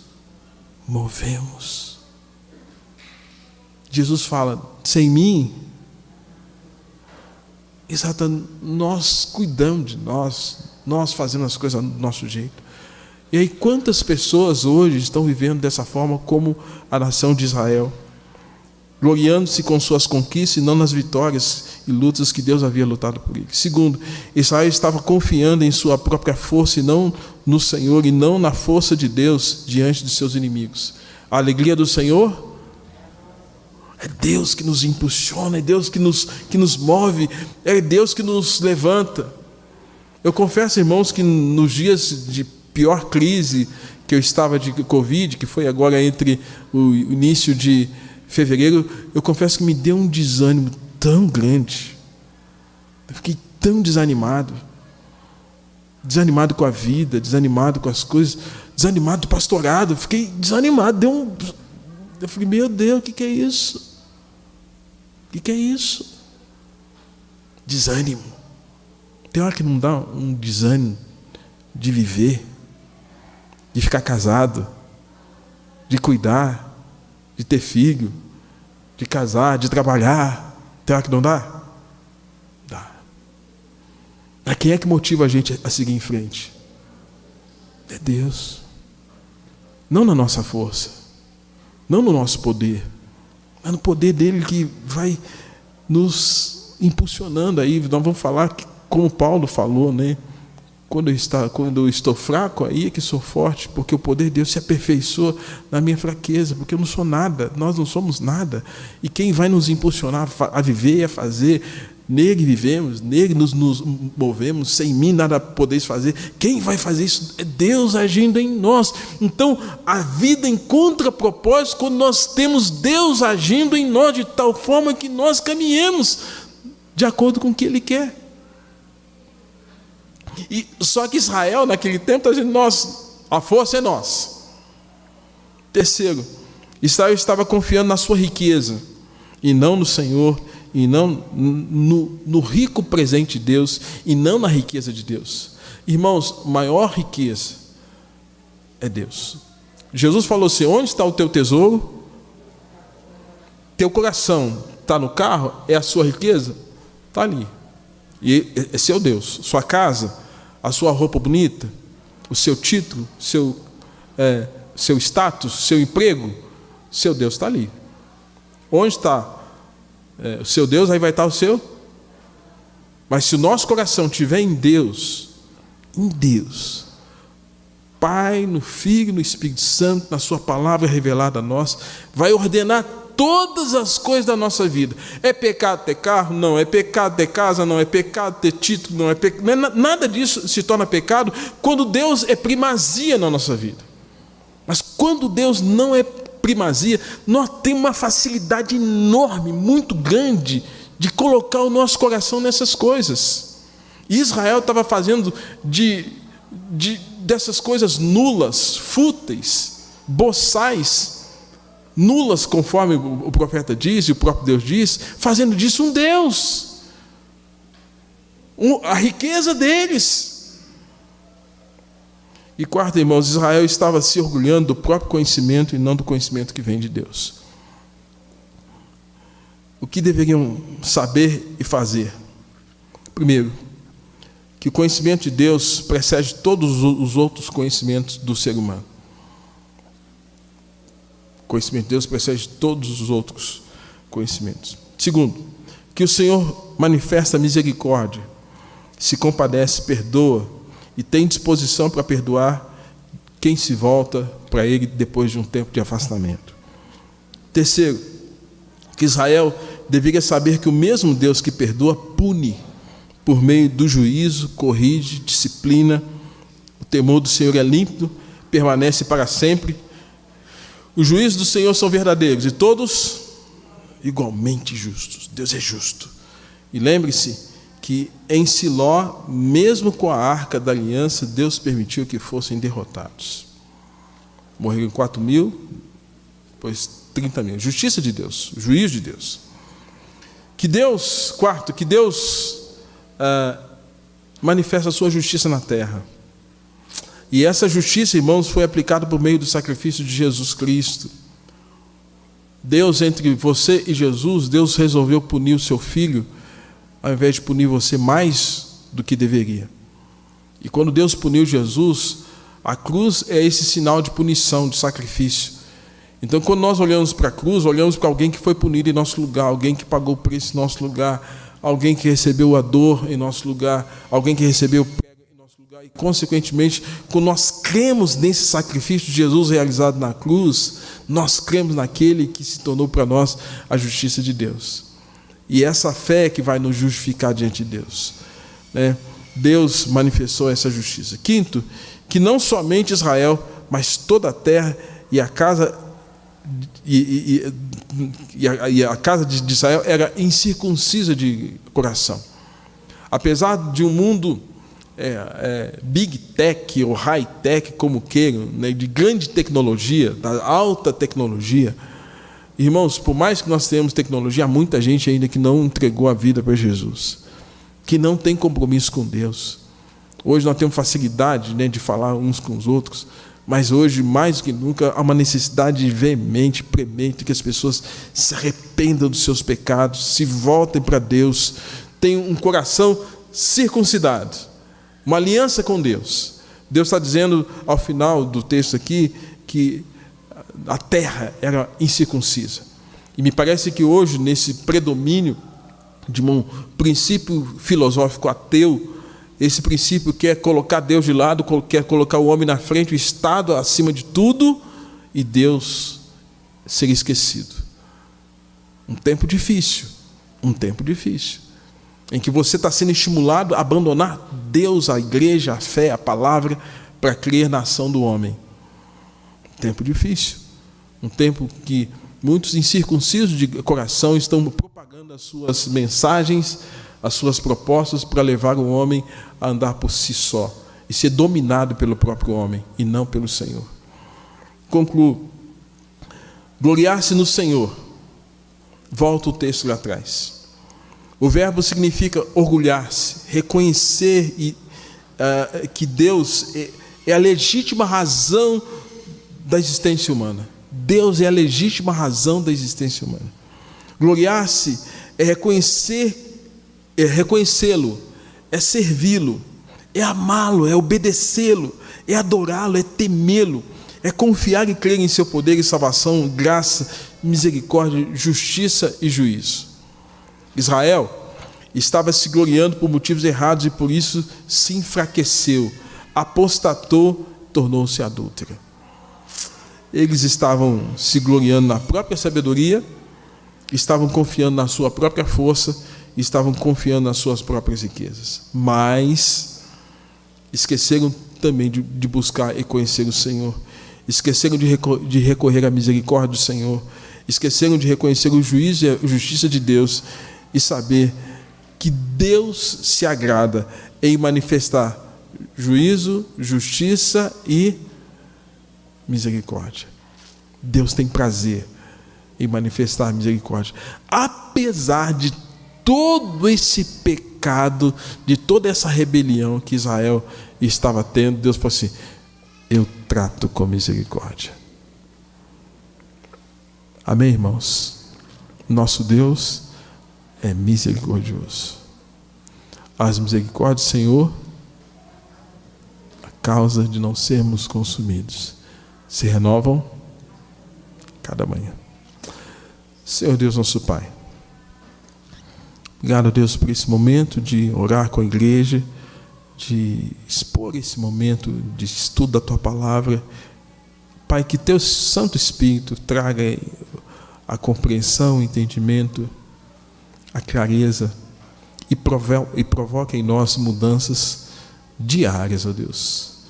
movemos. Jesus fala, sem mim, exato, nós cuidamos de nós fazendo as coisas do nosso jeito. E aí quantas pessoas hoje estão vivendo dessa forma como a nação de Israel, gloriando-se com suas conquistas e não nas vitórias e lutas que Deus havia lutado por eles. Segundo, Israel estava confiando em sua própria força e não no Senhor, e não na força de Deus diante de seus inimigos. A alegria do Senhor é Deus que nos impulsiona, é Deus que nos move, é Deus que nos levanta. Eu confesso, irmãos, que nos dias de pior crise que eu estava de Covid, que foi agora entre o início de fevereiro, eu confesso que me deu um desânimo tão grande. Eu fiquei tão desanimado com a vida, desanimado com as coisas, desanimado do pastorado, fiquei desanimado, eu falei, meu Deus, o que é isso? O que é isso? Desânimo. Tem hora que não dá um desânimo de viver, de ficar casado, de cuidar, de ter filho, de casar, de trabalhar. Tem hora que não dá? Dá. Mas quem é que motiva a gente a seguir em frente? É Deus. Não na nossa força, não no nosso poder, mas no poder dele que vai nos impulsionando aí. Nós vamos falar que, como Paulo falou, né? Quando eu estou fraco, aí é que sou forte, porque o poder de Deus se aperfeiçoa na minha fraqueza, porque eu não sou nada, nós não somos nada. E quem vai nos impulsionar a viver e a fazer, nele vivemos, nele nos movemos, sem mim nada podeis fazer. Quem vai fazer isso? É Deus agindo em nós. Então, a vida encontra propósito quando nós temos Deus agindo em nós, de tal forma que nós caminhemos de acordo com o que Ele quer. E só que Israel, naquele tempo, está dizendo, a força é nossa. Terceiro, Israel estava confiando na sua riqueza, e não no Senhor, e não no rico presente de Deus, e não na riqueza de Deus. Irmãos, maior riqueza é Deus. Jesus falou assim, onde está o teu tesouro? Teu coração está no carro? É a sua riqueza? Está ali. E é seu Deus. Sua casa, a sua roupa bonita, o seu título, seu status, seu emprego, seu Deus está ali. Onde está o seu Deus, aí vai estar o seu. Mas se o nosso coração estiver em Deus, Pai, no Filho, no Espírito Santo, na sua palavra revelada a nós, vai ordenar todas as coisas da nossa vida. É pecado ter carro? Não. É pecado ter casa? Não. É pecado ter título? Não. Nada disso se torna pecado quando Deus é primazia na nossa vida. Mas quando Deus não é primazia, nós temos uma facilidade enorme, muito grande, de colocar o nosso coração nessas coisas. E Israel estava fazendo dessas coisas nulas, fúteis, boçais, nulas, conforme o profeta diz e o próprio Deus diz, fazendo disso um Deus, a riqueza deles. E quarto, irmãos, Israel estava se orgulhando do próprio conhecimento e não do conhecimento que vem de Deus. O que deveriam saber e fazer? Primeiro, que o conhecimento de Deus precede todos os outros conhecimentos do ser humano. O conhecimento de Deus precede todos os outros conhecimentos. Segundo, que o Senhor manifesta misericórdia, se compadece, perdoa e tem disposição para perdoar quem se volta para Ele depois de um tempo de afastamento. Terceiro, que Israel deveria saber que o mesmo Deus que perdoa, pune por meio do juízo, corrige, disciplina. O temor do Senhor é límpido, permanece para sempre. Os juízos do Senhor são verdadeiros e todos igualmente justos. Deus é justo. E lembre-se que em Siló, mesmo com a arca da aliança, Deus permitiu que fossem derrotados. Morreram 4.000, depois 30.000. Justiça de Deus, juízo de Deus. Quarto, que Deus manifesta a sua justiça na terra. E essa justiça, irmãos, foi aplicada por meio do sacrifício de Jesus Cristo. Deus, entre você e Jesus, Deus resolveu punir o seu filho, ao invés de punir você mais do que deveria. E quando Deus puniu Jesus, a cruz é esse sinal de punição, de sacrifício. Então, quando nós olhamos para a cruz, olhamos para alguém que foi punido em nosso lugar, alguém que pagou o preço em nosso lugar, alguém que recebeu a dor em nosso lugar, alguém que recebeu o prego em nosso lugar. E, consequentemente, quando nós cremos nesse sacrifício de Jesus realizado na cruz, nós cremos naquele que se tornou para nós a justiça de Deus. E essa fé é que vai nos justificar diante de Deus, né? Deus manifestou essa justiça. Quinto, que não somente Israel, mas toda a terra e a casa a casa de Israel era incircuncisa de coração. Apesar de um mundo big tech ou high tech, como queiram, né, de grande tecnologia, da alta tecnologia, irmãos, por mais que nós tenhamos tecnologia, há muita gente ainda que não entregou a vida para Jesus, que não tem compromisso com Deus. Hoje nós temos facilidade, né, de falar uns com os outros, mas hoje, mais do que nunca, há uma necessidade veemente, premente, que as pessoas se arrependam dos seus pecados, se voltem para Deus, tenham um coração circuncidado, uma aliança com Deus. Deus está dizendo, ao final do texto aqui, que a terra era incircuncisa. E me parece que hoje, nesse predomínio de um princípio filosófico ateu, esse princípio quer colocar Deus de lado, quer colocar o homem na frente, o Estado acima de tudo, e Deus ser esquecido. Um tempo difícil, em que você está sendo estimulado a abandonar Deus, a igreja, a fé, a palavra, para crer na ação do homem. Um tempo difícil, um tempo que muitos incircuncisos de coração estão propagando as suas mensagens, as suas propostas para levar o homem a andar por si só e ser dominado pelo próprio homem e não pelo Senhor. Concluo. Gloriar-se no Senhor. Volta o texto lá atrás. O verbo significa orgulhar-se, reconhecer que Deus é a legítima razão da existência humana. Deus é a legítima razão da existência humana. Gloriar-se é reconhecê-lo, é servi-lo, é amá-lo, é obedecê-lo, é adorá-lo, é temê-lo, é confiar e crer em seu poder e salvação, graça, misericórdia, justiça e juízo. Israel estava se gloriando por motivos errados e por isso se enfraqueceu, apostatou, tornou-se adúltera. Eles estavam se gloriando na própria sabedoria, estavam confiando na sua própria força, estavam confiando nas suas próprias riquezas, mas esqueceram também de buscar e conhecer o Senhor, esqueceram de recorrer à misericórdia do Senhor, esqueceram de reconhecer o juízo e a justiça de Deus e saber que Deus se agrada em manifestar juízo, justiça e misericórdia. Deus tem prazer em manifestar misericórdia, apesar de todo esse pecado, de toda essa rebelião que Israel estava tendo. Deus falou assim: eu trato com misericórdia. Amém, irmãos? Nosso Deus é misericordioso. As misericórdias do Senhor, a causa de não sermos consumidos, se renovam cada manhã. Senhor Deus, nosso Pai, obrigado, Deus, por esse momento de orar com a igreja, de expor esse momento de estudo da Tua Palavra. Pai, que Teu Santo Espírito traga a compreensão, o entendimento, a clareza e provoque em nós mudanças diárias, ó Deus,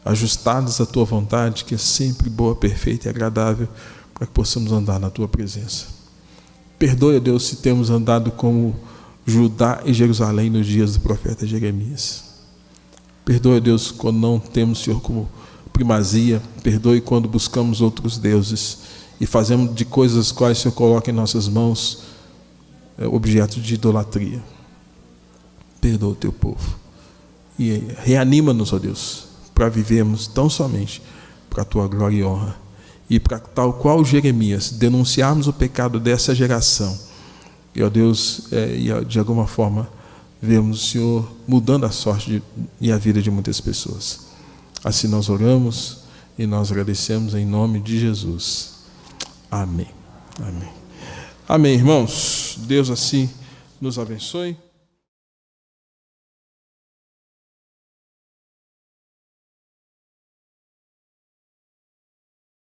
ajustadas à Tua vontade, que é sempre boa, perfeita e agradável, para que possamos andar na Tua presença. Perdoe, ó Deus, se temos andado como Judá e Jerusalém nos dias do profeta Jeremias. Perdoe, ó Deus, quando não temos, Senhor, como primazia. Perdoe quando buscamos outros deuses e fazemos de coisas as quais o Senhor coloca em nossas mãos objetos de idolatria. Perdoa o Teu povo e reanima-nos, ó Deus, para vivermos tão somente para a Tua glória e honra. e para tal qual Jeremias, denunciarmos o pecado dessa geração. E, ó Deus, de alguma forma, vemos o Senhor mudando a sorte e a vida de muitas pessoas. Assim nós oramos e nós agradecemos em nome de Jesus. Amém. Amém. Amém, irmãos. Deus assim nos abençoe.